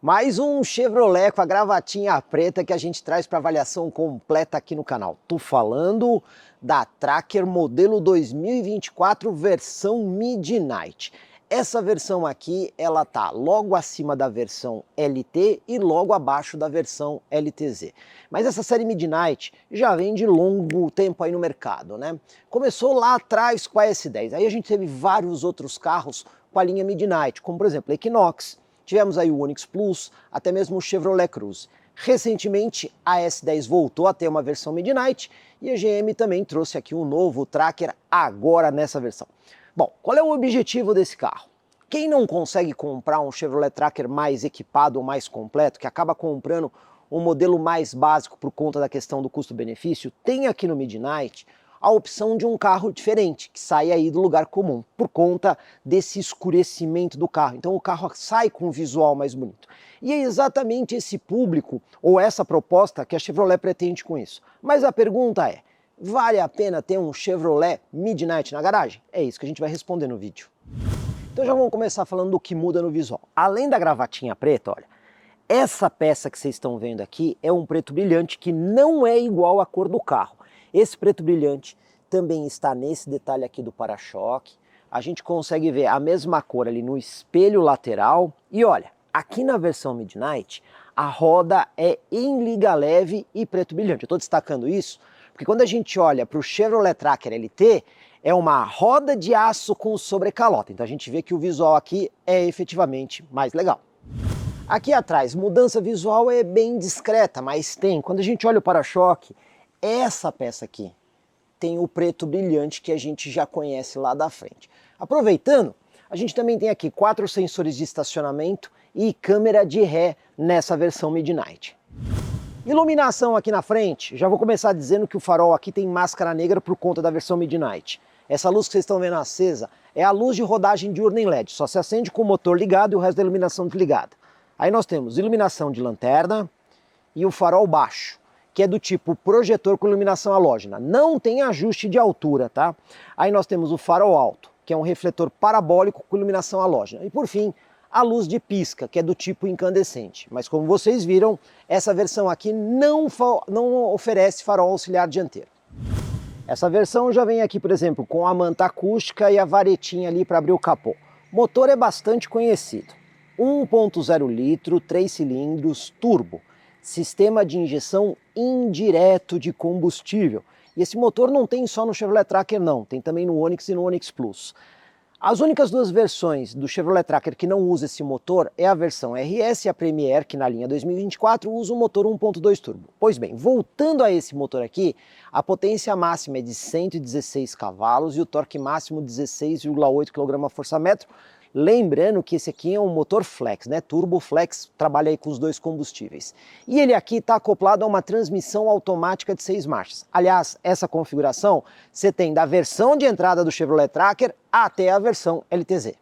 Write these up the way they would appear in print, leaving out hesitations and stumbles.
Mais um Chevrolet com a gravatinha preta que a gente traz para avaliação completa aqui no canal. Tô falando da Tracker modelo 2024 versão Midnight. Essa versão aqui, ela tá logo acima da versão LT e logo abaixo da versão LTZ. Mas essa série Midnight já vem de longo tempo aí no mercado, né? Começou lá atrás com a S10, aí a gente teve vários outros carros com a linha Midnight, como por exemplo a Equinox. Tivemos aí o Onix Plus, até mesmo o Chevrolet Cruze. Recentemente, a S10 voltou a ter uma versão Midnight e a GM também trouxe aqui um novo Tracker agora nessa versão. Bom, qual é o objetivo desse carro? Quem não consegue comprar um Chevrolet Tracker mais equipado ou mais completo, que acaba comprando um modelo mais básico por conta da questão do custo-benefício, tem aqui no Midnight a opção de um carro diferente, que sai aí do lugar comum, por conta desse escurecimento do carro. Então o carro sai com um visual mais bonito. E é exatamente esse público, ou essa proposta, que a Chevrolet pretende com isso. Mas a pergunta é, vale a pena ter um Chevrolet Midnight na garagem? É isso que a gente vai responder no vídeo. Então já vamos começar falando do que muda no visual. Além da gravatinha preta, olha, essa peça que vocês estão vendo aqui é um preto brilhante que não é igual à cor do carro. Esse preto brilhante também está nesse detalhe aqui do para-choque. A gente consegue ver a mesma cor ali no espelho lateral. E olha, aqui na versão Midnight, a roda é em liga leve e preto brilhante. Eu estou destacando isso porque quando a gente olha para o Chevrolet Tracker LT, é uma roda de aço com sobrecalota. Então a gente vê que o visual aqui é efetivamente mais legal. Aqui atrás, mudança visual é bem discreta, mas tem. Quando a gente olha o para-choque, essa peça aqui tem o preto brilhante que a gente já conhece lá da frente. Aproveitando, a gente também tem aqui 4 sensores de estacionamento e câmera de ré nessa versão Midnight. Iluminação aqui na frente, já vou começar dizendo que o farol aqui tem máscara negra por conta da versão Midnight. Essa luz que vocês estão vendo acesa é a luz de rodagem diurna em LED, só se acende com o motor ligado e o resto da iluminação desligada. Aí nós temos iluminação de lanterna e o farol baixo, que é do tipo projetor com iluminação halógena. Não tem ajuste de altura, tá? Aí nós temos o farol alto, que é um refletor parabólico com iluminação halógena. E por fim, a luz de pisca, que é do tipo incandescente. Mas como vocês viram, essa versão aqui não oferece farol auxiliar dianteiro. Essa versão já vem aqui, por exemplo, com a manta acústica e a varetinha ali para abrir o capô. O motor é bastante conhecido. 1.0 litro, 3 cilindros, turbo. Sistema de injeção indireto de combustível. E esse motor não tem só no Chevrolet Tracker não, tem também no Onix e no Onix Plus. As únicas duas versões do Chevrolet Tracker que não usa esse motor é a versão RS e a Premier, que na linha 2024 usa o motor 1.2 turbo. Pois bem, voltando a esse motor aqui, a potência máxima é de 116 cavalos e o torque máximo 16,8 kgfm. Lembrando que esse aqui é um motor flex, né? Turbo flex, trabalha aí com os dois combustíveis. E ele aqui está acoplado a uma transmissão automática de 6 marchas. Aliás, essa configuração você tem da versão de entrada do Chevrolet Tracker até a versão LTZ.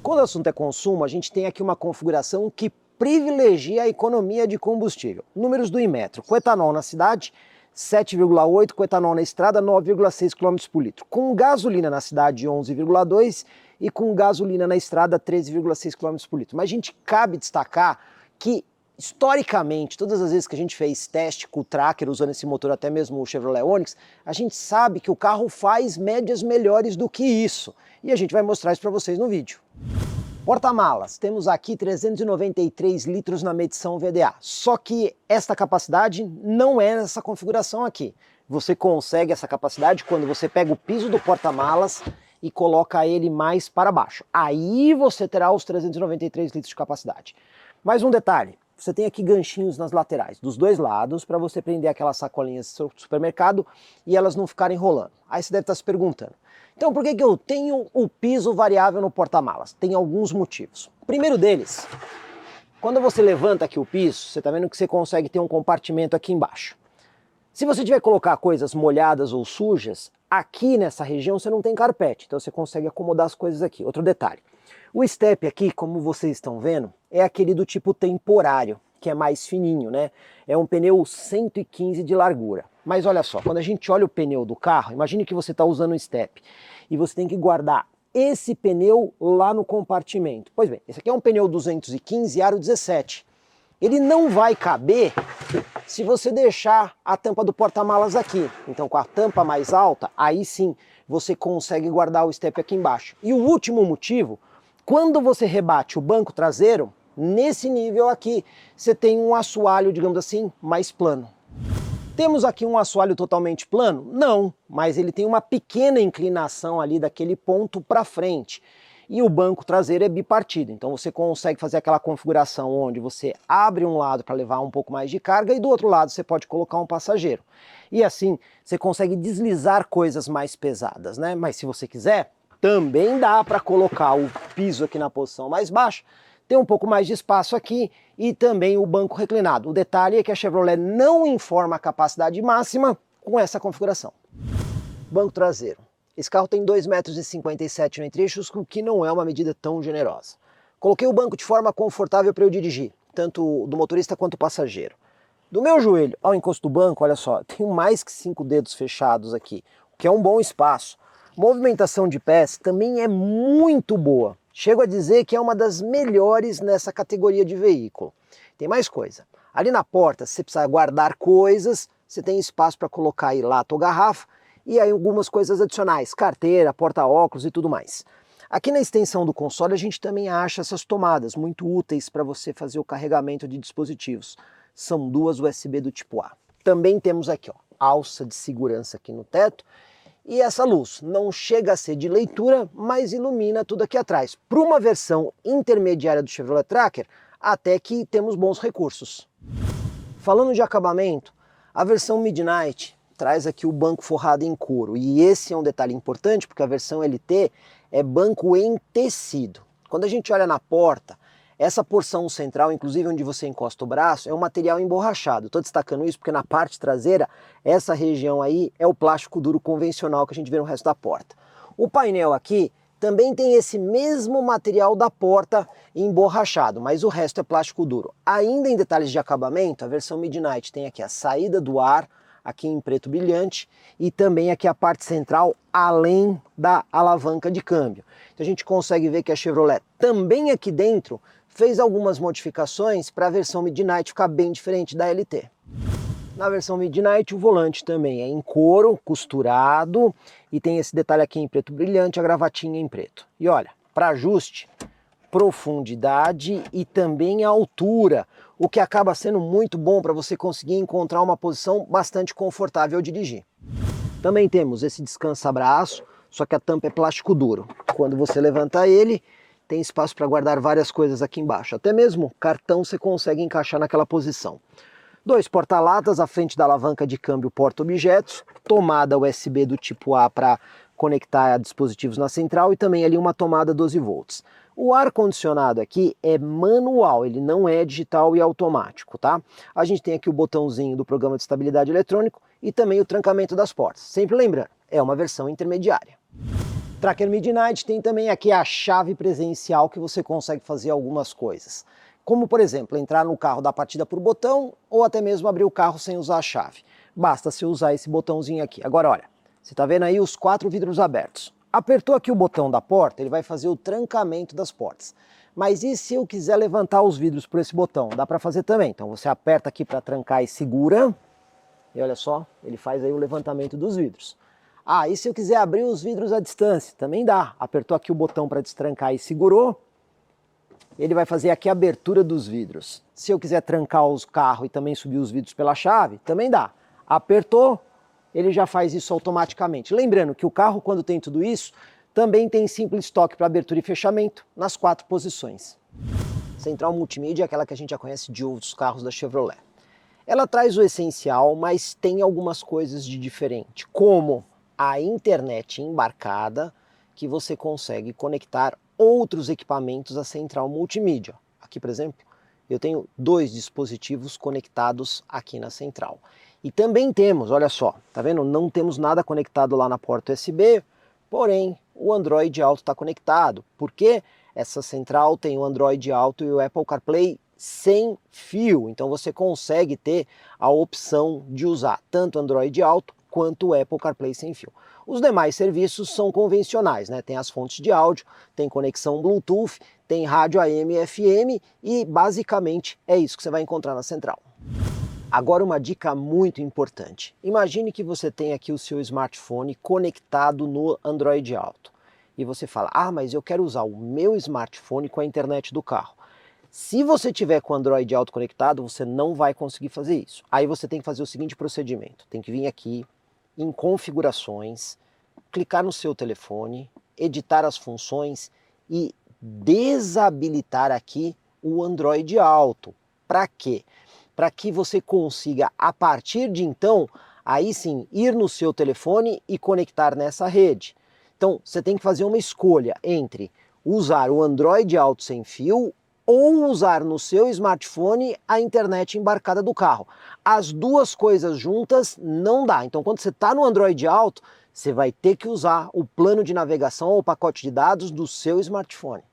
Quando o assunto é consumo, a gente tem aqui uma configuração que privilegia a economia de combustível. Números do Inmetro, com etanol na cidade, 7,8, com etanol na estrada, 9,6 km por litro. Com gasolina na cidade, 11,2 e com gasolina na estrada 13,6 km por litro. Mas a gente cabe destacar que, historicamente, todas as vezes que a gente fez teste com o Tracker, usando esse motor, até mesmo o Chevrolet Onix, a gente sabe que o carro faz médias melhores do que isso. E a gente vai mostrar isso para vocês no vídeo. Porta-malas, temos aqui 393 litros na medição VDA, só que esta capacidade não é nessa configuração aqui. Você consegue essa capacidade quando você pega o piso do porta-malas e coloca ele mais para baixo. Aí você terá os 393 litros de capacidade. Mais um detalhe, você tem aqui ganchinhos nas laterais, dos dois lados, para você prender aquelas sacolinhas do supermercado e elas não ficarem rolando. Aí você deve estar se perguntando, então por que eu tenho o piso variável no porta-malas? Tem alguns motivos. O primeiro deles, quando você levanta aqui o piso, você está vendo que você consegue ter um compartimento aqui embaixo. Se você tiver que colocar coisas molhadas ou sujas, aqui nessa região você não tem carpete, então você consegue acomodar as coisas aqui. Outro detalhe, o step aqui, como vocês estão vendo, é aquele do tipo temporário, que é mais fininho, né? É um pneu 115 de largura. Mas olha só, quando a gente olha o pneu do carro, imagine que você está usando um step e você tem que guardar esse pneu lá no compartimento. Pois bem, esse aqui é um pneu 215 aro 17. Ele não vai caber se você deixar a tampa do porta-malas aqui. Então com a tampa mais alta, aí sim você consegue guardar o step aqui embaixo. E o último motivo, quando você rebate o banco traseiro, nesse nível aqui, você tem um assoalho, digamos assim, mais plano. Temos aqui um assoalho totalmente plano? Não, mas ele tem uma pequena inclinação ali daquele ponto para frente. E o banco traseiro é bipartido, então você consegue fazer aquela configuração onde você abre um lado para levar um pouco mais de carga e do outro lado você pode colocar um passageiro. E assim você consegue deslizar coisas mais pesadas, né? Mas se você quiser, também dá para colocar o piso aqui na posição mais baixa, ter um pouco mais de espaço aqui e também o banco reclinado. O detalhe é que a Chevrolet não informa a capacidade máxima com essa configuração. Banco traseiro. Esse carro tem 2,57 m entre eixos, o que não é uma medida tão generosa. Coloquei o banco de forma confortável para eu dirigir, tanto do motorista quanto do passageiro. Do meu joelho ao encosto do banco, olha só, tenho mais que 5 dedos fechados aqui, o que é um bom espaço. Movimentação de pés também é muito boa. Chego a dizer que é uma das melhores nessa categoria de veículo. Tem mais coisa. Ali na porta, se você precisar guardar coisas, você tem espaço para colocar aí lata ou garrafa, e aí algumas coisas adicionais, carteira, porta-óculos e tudo mais. Aqui na extensão do console a gente também acha essas tomadas muito úteis para você fazer o carregamento de dispositivos. São duas USB do tipo A. Também temos aqui, ó, alça de segurança aqui no teto. E essa luz não chega a ser de leitura, mas ilumina tudo aqui atrás. Para uma versão intermediária do Chevrolet Tracker, até que temos bons recursos. Falando de acabamento, a versão Midnight traz aqui o banco forrado em couro. E esse é um detalhe importante, porque a versão LT é banco em tecido. Quando a gente olha na porta, essa porção central, inclusive onde você encosta o braço, é um material emborrachado. Estou destacando isso porque na parte traseira, essa região aí é o plástico duro convencional que a gente vê no resto da porta. O painel aqui também tem esse mesmo material da porta emborrachado, mas o resto é plástico duro. Ainda em detalhes de acabamento, a versão Midnight tem aqui a saída do ar, aqui em preto brilhante, e também aqui a parte central, além da alavanca de câmbio. Então a gente consegue ver que a Chevrolet também aqui dentro fez algumas modificações para a versão Midnight ficar bem diferente da LT. Na versão Midnight o volante também é em couro, costurado, e tem esse detalhe aqui em preto brilhante, a gravatinha em preto. E olha, para ajuste, profundidade e também a altura, o que acaba sendo muito bom para você conseguir encontrar uma posição bastante confortável ao dirigir. Também temos esse descansa-braço, só que a tampa é plástico duro. Quando você levanta ele, tem espaço para guardar várias coisas aqui embaixo. Até mesmo cartão você consegue encaixar naquela posição. 2 porta-latas à frente da alavanca de câmbio porta-objetos, tomada USB do tipo A para conectar a dispositivos na central e também ali uma tomada 12 volts. O ar-condicionado aqui é manual, ele não é digital e automático, tá? A gente tem aqui o botãozinho do programa de estabilidade eletrônico e também o trancamento das portas. Sempre lembrando, é uma versão intermediária. Tracker Midnight tem também aqui a chave presencial que você consegue fazer algumas coisas. Como, por exemplo, entrar no carro da partida por botão ou até mesmo abrir o carro sem usar a chave. Basta você usar esse botãozinho aqui. Agora, olha, você está vendo aí os 4 vidros abertos. Apertou aqui o botão da porta, ele vai fazer o trancamento das portas. Mas e se eu quiser levantar os vidros por esse botão? Dá para fazer também. Então você aperta aqui para trancar e segura. E olha só, ele faz aí o levantamento dos vidros. Ah, e se eu quiser abrir os vidros à distância? Também dá. Apertou aqui o botão para destrancar e segurou. Ele vai fazer aqui a abertura dos vidros. Se eu quiser trancar os carros e também subir os vidros pela chave, também dá. Apertou, ele já faz isso automaticamente. Lembrando que o carro, quando tem tudo isso, também tem simples toque para abertura e fechamento nas 4 posições. Central multimídia é aquela que a gente já conhece de outros carros da Chevrolet. Ela traz o essencial, mas tem algumas coisas de diferente, como a internet embarcada, que você consegue conectar outros equipamentos à central multimídia. Aqui, por exemplo, eu tenho 2 dispositivos conectados aqui na central. E também temos, olha só, tá vendo? Não temos nada conectado lá na porta USB, porém o Android Auto está conectado, porque essa central tem o Android Auto e o Apple CarPlay sem fio, então você consegue ter a opção de usar tanto Android Auto quanto o Apple CarPlay sem fio. Os demais serviços são convencionais, né? Tem as fontes de áudio, tem conexão Bluetooth, tem rádio AM e FM e basicamente é isso que você vai encontrar na central. Agora uma dica muito importante. Imagine que você tem aqui o seu smartphone conectado no Android Auto. E você fala, mas eu quero usar o meu smartphone com a internet do carro. Se você tiver com o Android Auto conectado, você não vai conseguir fazer isso. Aí você tem que fazer o seguinte procedimento. Tem que vir aqui em configurações, clicar no seu telefone, editar as funções e desabilitar aqui o Android Auto. Para quê? Para que você consiga, a partir de então, aí sim, ir no seu telefone e conectar nessa rede. Então, você tem que fazer uma escolha entre usar o Android Auto sem fio ou usar no seu smartphone a internet embarcada do carro. As duas coisas juntas não dá. Então, quando você está no Android Auto, você vai ter que usar o plano de navegação ou o pacote de dados do seu smartphone.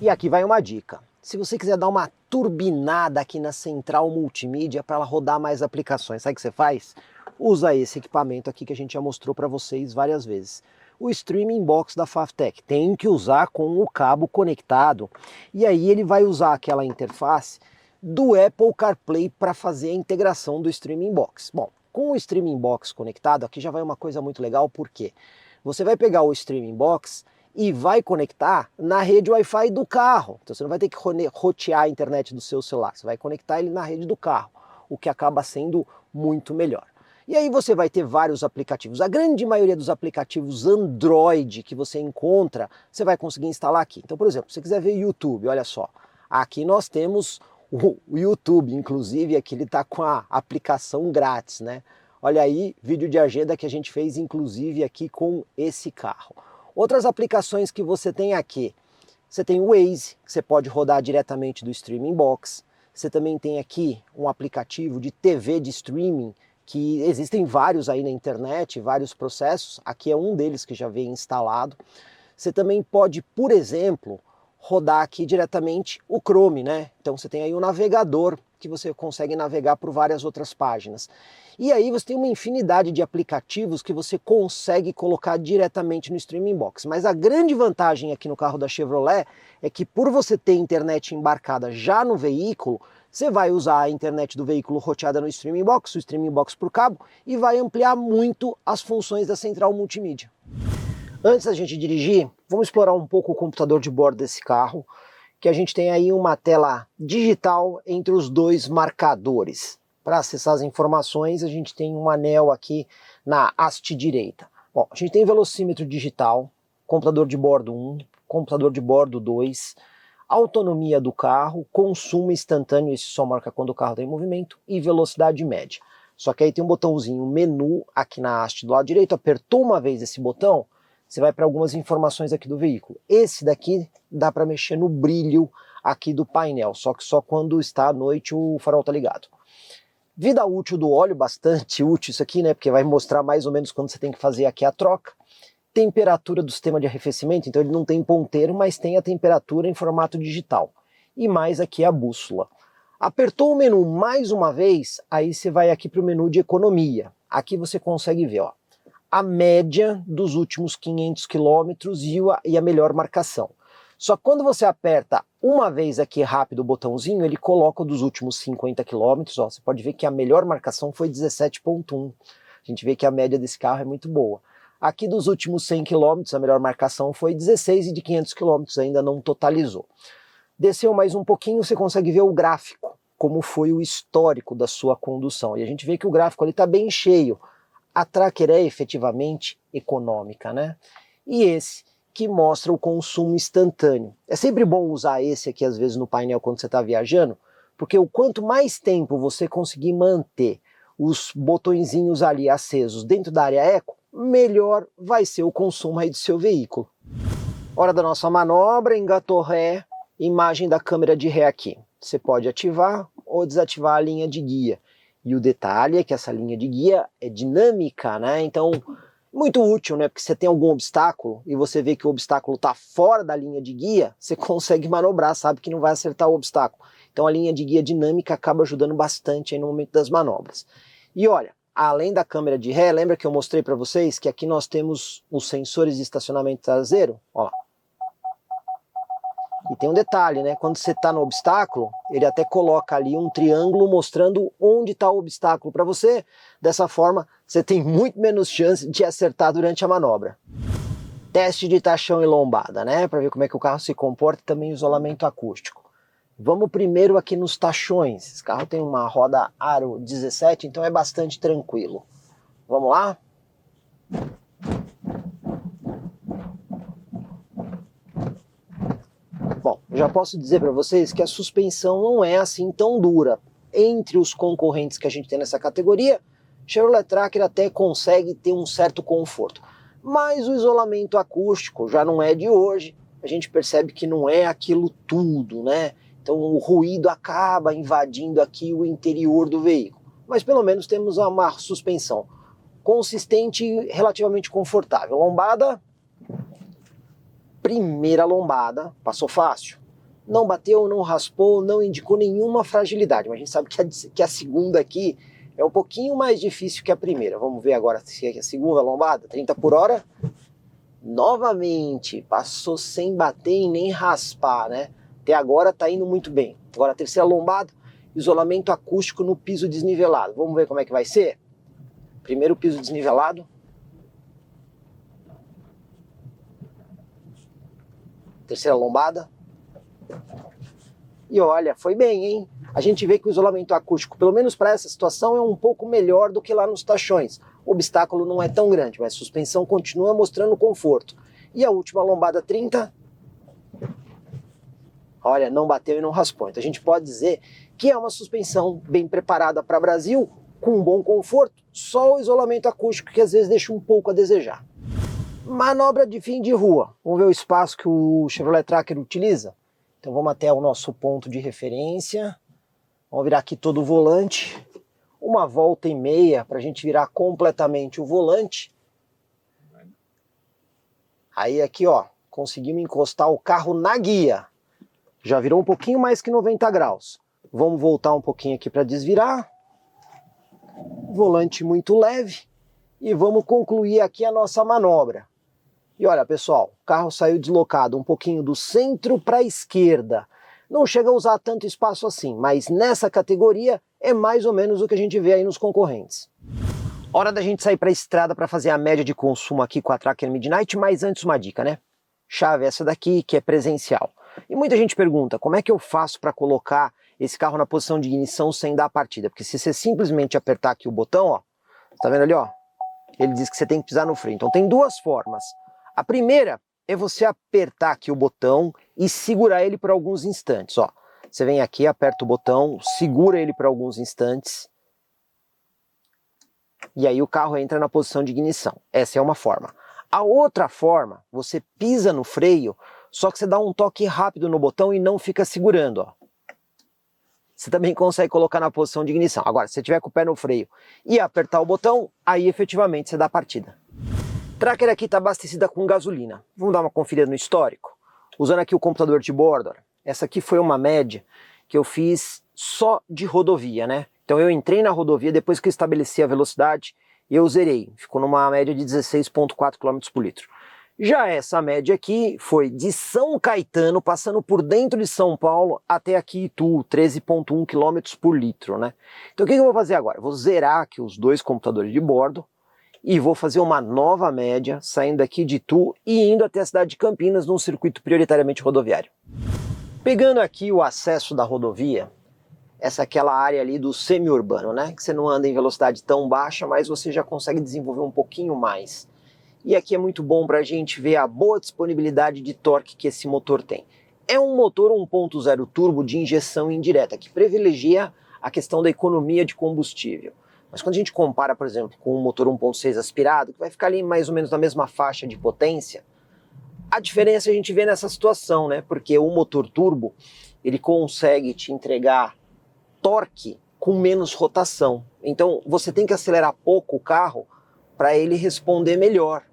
E aqui vai uma dica. Se você quiser dar uma turbinada aqui na central multimídia para ela rodar mais aplicações, sabe o que você faz? Usa esse equipamento aqui que a gente já mostrou para vocês várias vezes. O Streaming Box da Favtech. Tem que usar com o cabo conectado. E aí ele vai usar aquela interface do Apple CarPlay para fazer a integração do Streaming Box. Bom, com o Streaming Box conectado, aqui já vai uma coisa muito legal, porque você vai pegar o Streaming Box e vai conectar na rede Wi-Fi do carro. Então você não vai ter que rotear a internet do seu celular, você vai conectar ele na rede do carro, o que acaba sendo muito melhor. E aí você vai ter vários aplicativos. A grande maioria dos aplicativos Android que você encontra, você vai conseguir instalar aqui. Então, por exemplo, se você quiser ver YouTube, olha só. Aqui nós temos o YouTube, inclusive aqui ele está com a aplicação grátis, né? Olha aí, vídeo de agenda que a gente fez inclusive aqui com esse carro. Outras aplicações que você tem aqui, você tem o Waze, que você pode rodar diretamente do Streaming Box. Você também tem aqui um aplicativo de TV de streaming, que existem vários aí na internet, vários processos. Aqui é um deles que já vem instalado. Você também pode, por exemplo, rodar aqui diretamente o Chrome, né? Então você tem aí o navegador que você consegue navegar por várias outras páginas. E aí você tem uma infinidade de aplicativos que você consegue colocar diretamente no Streaming Box. Mas a grande vantagem aqui no carro da Chevrolet é que por você ter internet embarcada já no veículo, você vai usar a internet do veículo roteada no Streaming Box, o Streaming Box por cabo, e vai ampliar muito as funções da central multimídia. Antes da gente dirigir, vamos explorar um pouco o computador de bordo desse carro, que a gente tem aí uma tela digital entre os dois marcadores. Para acessar as informações, a gente tem um anel aqui na haste direita. Bom, a gente tem velocímetro digital, computador de bordo 1, computador de bordo 2, autonomia do carro, consumo instantâneo, isso só marca quando o carro está em movimento, e velocidade média. Só que aí tem um botãozinho menu aqui na haste do lado direito, apertou uma vez esse botão, você vai para algumas informações aqui do veículo. Esse daqui dá para mexer no brilho aqui do painel, só que só quando está à noite o farol está ligado. Vida útil do óleo, bastante útil isso aqui, né? Porque vai mostrar mais ou menos quando você tem que fazer aqui a troca. Temperatura do sistema de arrefecimento, então ele não tem ponteiro, mas tem a temperatura em formato digital. E mais aqui a bússola. Apertou o menu mais uma vez, aí você vai aqui para o menu de economia. Aqui você consegue ver, ó, a média dos últimos 500 quilômetros e a melhor marcação. Só que quando você aperta uma vez aqui rápido o botãozinho, ele coloca o dos últimos 50 quilômetros, ó, você pode ver que a melhor marcação foi 17,1. A gente vê que a média desse carro é muito boa. Aqui dos últimos 100 quilômetros, a melhor marcação foi 16 e de 500 quilômetros ainda não totalizou. Desceu mais um pouquinho, você consegue ver o gráfico, como foi o histórico da sua condução. E a gente vê que o gráfico ali está bem cheio. A Tracker é efetivamente econômica, né? E esse que mostra o consumo instantâneo. É sempre bom usar esse aqui às vezes no painel quando você está viajando, porque o quanto mais tempo você conseguir manter os botõezinhos ali acesos dentro da área eco, melhor vai ser o consumo aí do seu veículo. Hora da nossa manobra, engatou ré, imagem da câmera de ré aqui. Você pode ativar ou desativar a linha de guia. E o detalhe é que essa linha de guia é dinâmica, né? Então, muito útil, né? Porque você tem algum obstáculo e você vê que o obstáculo está fora da linha de guia, você consegue manobrar, sabe que não vai acertar o obstáculo. Então a linha de guia dinâmica acaba ajudando bastante aí no momento das manobras. E olha, além da câmera de ré, lembra que eu mostrei para vocês que aqui nós temos os sensores de estacionamento traseiro? Ó. E tem um detalhe, né? Quando você está no obstáculo, ele até coloca ali um triângulo mostrando onde está o obstáculo para você. Dessa forma, você tem muito menos chance de acertar durante a manobra. Teste de tachão e lombada, né? Para ver como é que o carro se comporta e também o isolamento acústico. Vamos primeiro aqui nos tachões. Esse carro tem uma roda aro 17, então é bastante tranquilo. Vamos lá? Bom, eu já posso dizer para vocês que a suspensão não é assim tão dura. Entre os concorrentes que a gente tem nessa categoria, Chevrolet Tracker até consegue ter um certo conforto. Mas o isolamento acústico já não é de hoje. A gente percebe que não é aquilo tudo, né? Então o ruído acaba invadindo aqui o interior do veículo. Mas pelo menos temos uma suspensão consistente e relativamente confortável. Lombada, primeira lombada, passou fácil. Não bateu, não raspou, não indicou nenhuma fragilidade. Mas a gente sabe que a segunda aqui é um pouquinho mais difícil que a primeira. Vamos ver agora se é a segunda lombada, 30 por hora. Novamente, passou sem bater e nem raspar, né? Até agora tá indo muito bem. Agora a terceira lombada, isolamento acústico no piso desnivelado. Vamos ver como é que vai ser? Primeiro piso desnivelado. Terceira lombada. E olha, foi bem, hein? A gente vê que o isolamento acústico, pelo menos para essa situação, é um pouco melhor do que lá nos tachões. O obstáculo não é tão grande, mas a suspensão continua mostrando conforto. E a última lombada 30. Olha, não bateu e não raspou. Então a gente pode dizer que é uma suspensão bem preparada para Brasil, com um bom conforto, só o isolamento acústico que às vezes deixa um pouco a desejar. Manobra de fim de rua. Vamos ver o espaço que o Chevrolet Tracker utiliza? Então vamos até o nosso ponto de referência. Vamos virar aqui todo o volante. Uma volta e meia para a gente virar completamente o volante. Aí aqui, ó, conseguimos encostar o carro na guia. Já virou um pouquinho mais que 90 graus. Vamos voltar um pouquinho aqui para desvirar. Volante muito leve. E vamos concluir aqui a nossa manobra. E olha, pessoal, o carro saiu deslocado um pouquinho do centro para a esquerda. Não chega a usar tanto espaço assim, mas nessa categoria é mais ou menos o que a gente vê aí nos concorrentes. Hora da gente sair para a estrada para fazer a média de consumo aqui com a Tracker Midnight, mas antes uma dica, né? Chave essa daqui, que é presencial. E muita gente pergunta, como é que eu faço para colocar esse carro na posição de ignição sem dar a partida? Porque se você simplesmente apertar aqui o botão, ó, tá vendo ali, ó? Ele diz que você tem que pisar no freio. Então tem duas formas. A primeira é você apertar aqui o botão e segurar ele por alguns instantes, ó. Você vem aqui, aperta o botão, segura ele por alguns instantes. E aí o carro entra na posição de ignição. Essa é uma forma. A outra forma, você pisa no freio, só que você dá um toque rápido no botão e não fica segurando, ó. Você também consegue colocar na posição de ignição. Agora, se você tiver com o pé no freio e apertar o botão, aí efetivamente você dá a partida. Tracker aqui está abastecida com gasolina. Vamos dar uma conferida no histórico? Usando aqui o computador de bordo, essa aqui foi uma média que eu fiz só de rodovia, né? Então eu entrei na rodovia, depois que eu estabeleci a velocidade, eu zerei. Ficou numa média de 16,4 km por litro. Já essa média aqui foi de São Caetano, passando por dentro de São Paulo, até aqui Itu, 13,1 km por litro, né? Então o que eu vou fazer agora? Eu vou zerar aqui os dois computadores de bordo, e vou fazer uma nova média, saindo daqui de Itu e indo até a cidade de Campinas, num circuito prioritariamente rodoviário. Pegando aqui o acesso da rodovia, essa é aquela área ali do semi-urbano, né? Que você não anda em velocidade tão baixa, mas você já consegue desenvolver um pouquinho mais. E aqui é muito bom para a gente ver a boa disponibilidade de torque que esse motor tem. É um motor 1.0 turbo de injeção indireta, que privilegia a questão da economia de combustível. Mas quando a gente compara, por exemplo, com um motor 1.6 aspirado, que vai ficar ali mais ou menos na mesma faixa de potência, a diferença a gente vê nessa situação, né? Porque o motor turbo, ele consegue te entregar torque com menos rotação. Então você tem que acelerar pouco o carro para ele responder melhor.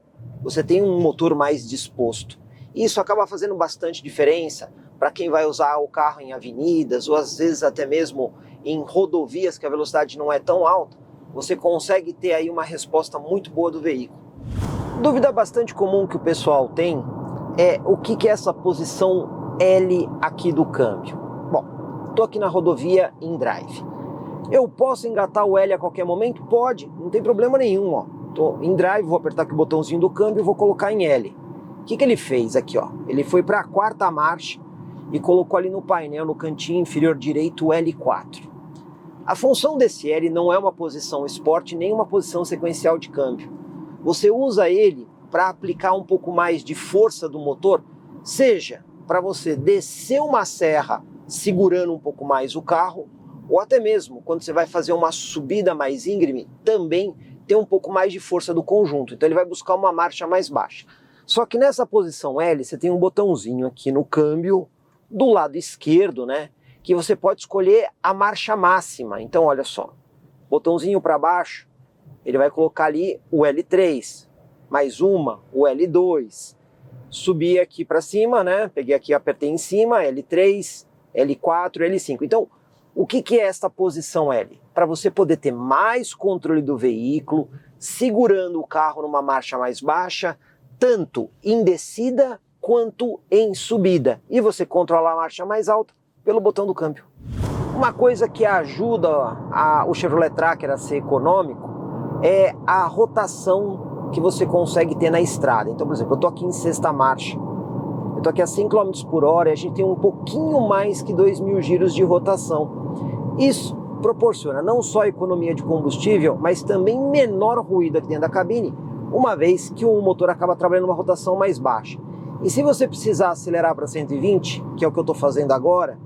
Você tem um motor mais disposto. Isso acaba fazendo bastante diferença para quem vai usar o carro em avenidas ou às vezes até mesmo em rodovias que a velocidade não é tão alta, você consegue ter aí uma resposta muito boa do veículo. Dúvida bastante comum que o pessoal tem é o que é essa posição L aqui do câmbio. Bom, estou aqui na rodovia em drive. Eu posso engatar o L a qualquer momento? Pode, não tem problema nenhum. Ó. Tô em drive, vou apertar aqui o botãozinho do câmbio e vou colocar em L. O que ele fez aqui? Ó? Ele foi para a quarta marcha e colocou ali no painel, no cantinho inferior direito, o L4. A função desse L não é uma posição Sport nem uma posição sequencial de câmbio. Você usa ele para aplicar um pouco mais de força do motor, seja para você descer uma serra segurando um pouco mais o carro, ou até mesmo quando você vai fazer uma subida mais íngreme, também ter um pouco mais de força do conjunto. Então ele vai buscar uma marcha mais baixa. Só que nessa posição L, você tem um botãozinho aqui no câmbio, do lado esquerdo, né? Que você pode escolher a marcha máxima. Então olha só, botãozinho para baixo, ele vai colocar ali o L3, mais uma, o L2. Subir aqui para cima, né? Peguei aqui, apertei em cima, L3, L4, L5. Então, o que é esta posição L? Para você poder ter mais controle do veículo, segurando o carro numa marcha mais baixa, tanto em descida quanto em subida. E você controlar a marcha mais alta pelo botão do câmbio. Uma coisa que ajuda o Chevrolet Tracker a ser econômico é a rotação que você consegue ter na estrada. Então, por exemplo, eu estou aqui em sexta marcha, eu estou aqui a 100 km por hora e a gente tem um pouquinho mais que 2.000 giros de rotação. Isso proporciona não só economia de combustível, mas também menor ruído aqui dentro da cabine, uma vez que o motor acaba trabalhando uma rotação mais baixa. E se você precisar acelerar para 120, que é o que eu estou fazendo agora,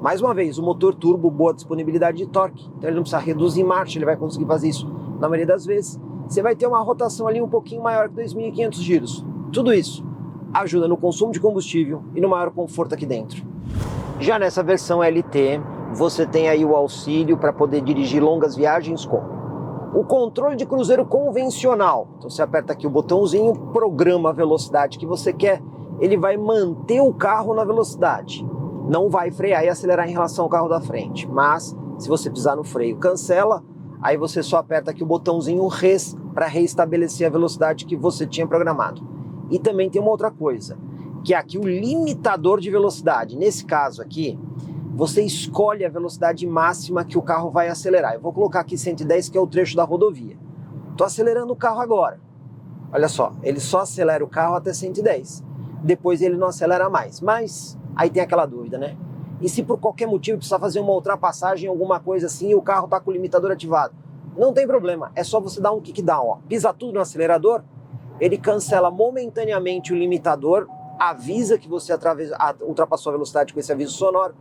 mais uma vez, o motor turbo, boa disponibilidade de torque, então ele não precisa reduzir marcha, ele vai conseguir fazer isso na maioria das vezes. Você vai ter uma rotação ali um pouquinho maior que 2.500 giros. Tudo isso ajuda no consumo de combustível e no maior conforto aqui dentro. Já nessa versão LT, você tem aí o auxílio para poder dirigir longas viagens com o controle de cruzeiro convencional. Então você aperta aqui o botãozinho, programa a velocidade que você quer, ele vai manter o carro na velocidade. Não vai frear e acelerar em relação ao carro da frente, mas se você pisar no freio, cancela. Aí você só aperta aqui o botãozinho Res para reestabelecer a velocidade que você tinha programado. E também tem uma outra coisa, que é aqui o limitador de velocidade. Nesse caso aqui, você escolhe a velocidade máxima que o carro vai acelerar. Eu vou colocar aqui 110, que é o trecho da rodovia. Estou acelerando o carro agora. Olha só, ele só acelera o carro até 110. Depois ele não acelera mais. Mas aí tem aquela dúvida, né? E se por qualquer motivo precisar fazer uma ultrapassagem, alguma coisa assim, e o carro está com o limitador ativado? Não tem problema, é só você dar um kickdown, ó. Pisa tudo no acelerador, ele cancela momentaneamente o limitador, avisa que você ultrapassou a velocidade com esse aviso sonoro.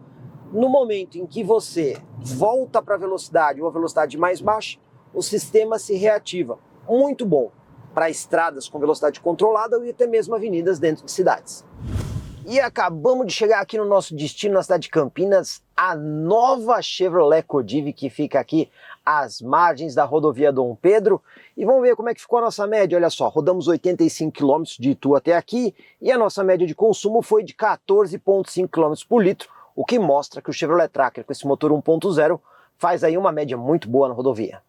No momento em que você volta para a velocidade, uma velocidade mais baixa, o sistema se reativa. Muito bom para estradas com velocidade controlada e até mesmo avenidas dentro de cidades. E acabamos de chegar aqui no nosso destino, na cidade de Campinas, a nova Chevrolet Codivi, que fica aqui às margens da rodovia Dom Pedro. E vamos ver como é que ficou a nossa média. Olha só, rodamos 85 km de Itu até aqui e a nossa média de consumo foi de 14,5 km por litro, o que mostra que o Chevrolet Tracker com esse motor 1.0 faz aí uma média muito boa na rodovia.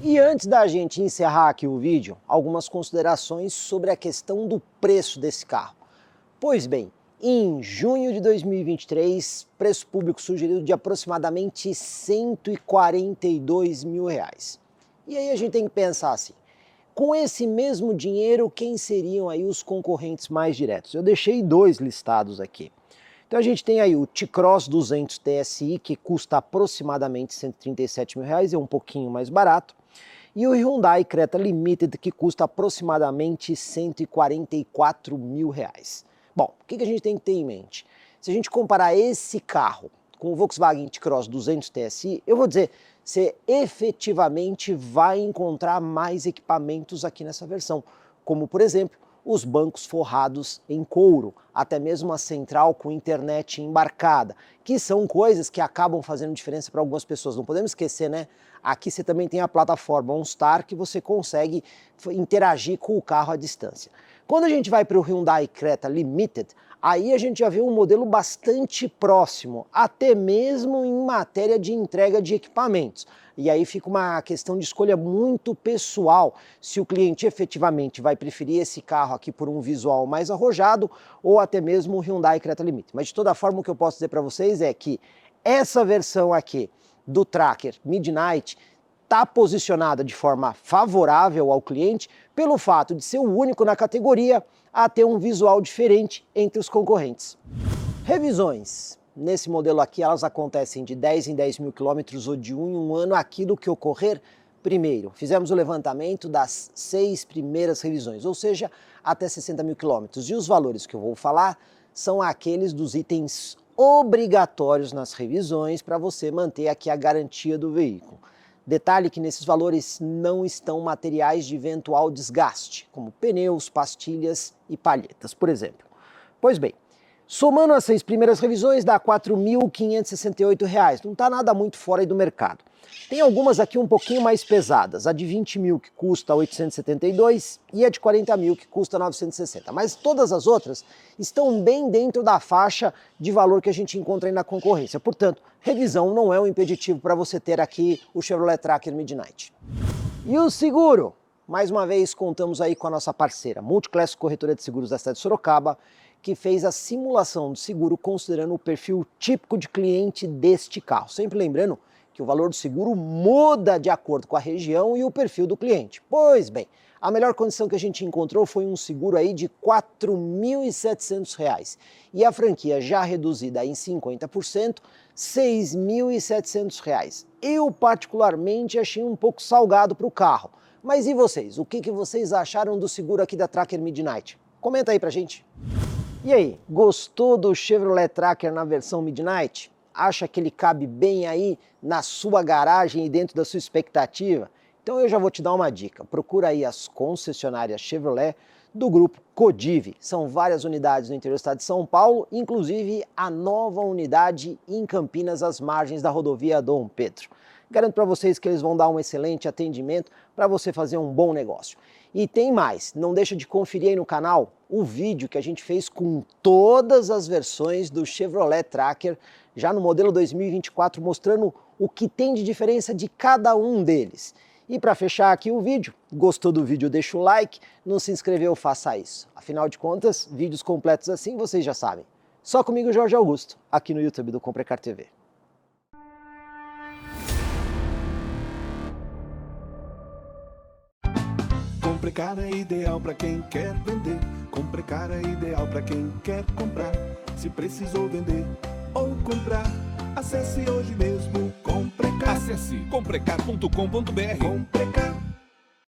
E antes da gente encerrar aqui o vídeo, algumas considerações sobre a questão do preço desse carro. Pois bem, em junho de 2023, preço público sugerido de aproximadamente R$142 mil. E aí a gente tem que pensar assim, com esse mesmo dinheiro, quem seriam aí os concorrentes mais diretos? Eu deixei dois listados aqui. Então a gente tem aí o T-Cross 200 TSI, que custa aproximadamente R$137 mil, é um pouquinho mais barato. E o Hyundai Creta Limited, que custa aproximadamente R$144 mil. Bom, o que a gente tem que ter em mente? Se a gente comparar esse carro com o Volkswagen T-Cross 200 TSI, eu vou dizer, você efetivamente vai encontrar mais equipamentos aqui nessa versão, como por exemplo, os bancos forrados em couro, até mesmo a central com internet embarcada, que são coisas que acabam fazendo diferença para algumas pessoas. Não podemos esquecer, né? Aqui você também tem a plataforma OnStar, que você consegue interagir com o carro à distância. Quando a gente vai para o Hyundai Creta Limited, aí a gente já vê um modelo bastante próximo, até mesmo em matéria de entrega de equipamentos. E aí fica uma questão de escolha muito pessoal, se o cliente efetivamente vai preferir esse carro aqui por um visual mais arrojado ou até mesmo o Hyundai Creta Limited. Mas de toda forma o que eu posso dizer para vocês é que essa versão aqui do Tracker Midnight está posicionada de forma favorável ao cliente pelo fato de ser o único na categoria a ter um visual diferente entre os concorrentes. Revisões. Nesse modelo aqui elas acontecem de 10 em 10 mil quilômetros ou de 1 em 1 ano. Aquilo que ocorrer primeiro. Fizemos o levantamento das 6 primeiras revisões, ou seja, até 60 mil quilômetros. E os valores que eu vou falar são aqueles dos itens obrigatórios nas revisões para você manter aqui a garantia do veículo. Detalhe que nesses valores não estão materiais de eventual desgaste, como pneus, pastilhas e palhetas, por exemplo. Pois bem, somando as 6 primeiras revisões dá R$ 4.568, não está nada muito fora aí do mercado. Tem algumas aqui um pouquinho mais pesadas, a de 20 mil que custa 872 e a de 40 mil que custa 960, mas todas as outras estão bem dentro da faixa de valor que a gente encontra aí na concorrência. Portanto, revisão não é um impeditivo para você ter aqui o Chevrolet Tracker Midnight. E o seguro? Mais uma vez contamos aí com a nossa parceira, Multiclass Corretora de Seguros da cidade de Sorocaba, que fez a simulação do seguro considerando o perfil típico de cliente deste carro. Sempre lembrando que o valor do seguro muda de acordo com a região e o perfil do cliente. Pois bem, a melhor condição que a gente encontrou foi um seguro aí de R$ 4.700 e a franquia já reduzida em 50%, R$ 6.700. Eu particularmente achei um pouco salgado para o carro. Mas e vocês? O que vocês acharam do seguro aqui da Tracker Midnight? Comenta aí pra gente. E aí, gostou do Chevrolet Tracker na versão Midnight? Acha que ele cabe bem aí na sua garagem e dentro da sua expectativa? Então eu já vou te dar uma dica. Procura aí as concessionárias Chevrolet do grupo Codive. São várias unidades no interior do estado de São Paulo, inclusive a nova unidade em Campinas, às margens da rodovia Dom Pedro. Garanto para vocês que eles vão dar um excelente atendimento para você fazer um bom negócio. E tem mais, não deixa de conferir aí no canal o vídeo que a gente fez com todas as versões do Chevrolet Tracker, já no modelo 2024, mostrando o que tem de diferença de cada um deles. E para fechar aqui o vídeo, gostou do vídeo, deixa o like, não se inscreveu, faça isso. Afinal de contas, vídeos completos assim vocês já sabem. Só comigo, Jorge Augusto, aqui no YouTube do Comprecar TV. Comprecar é ideal para quem quer vender. Comprecar é ideal para quem quer comprar. Se precisou vender ou comprar, acesse hoje mesmo Comprecar. Acesse comprecar.com.br. Comprecar.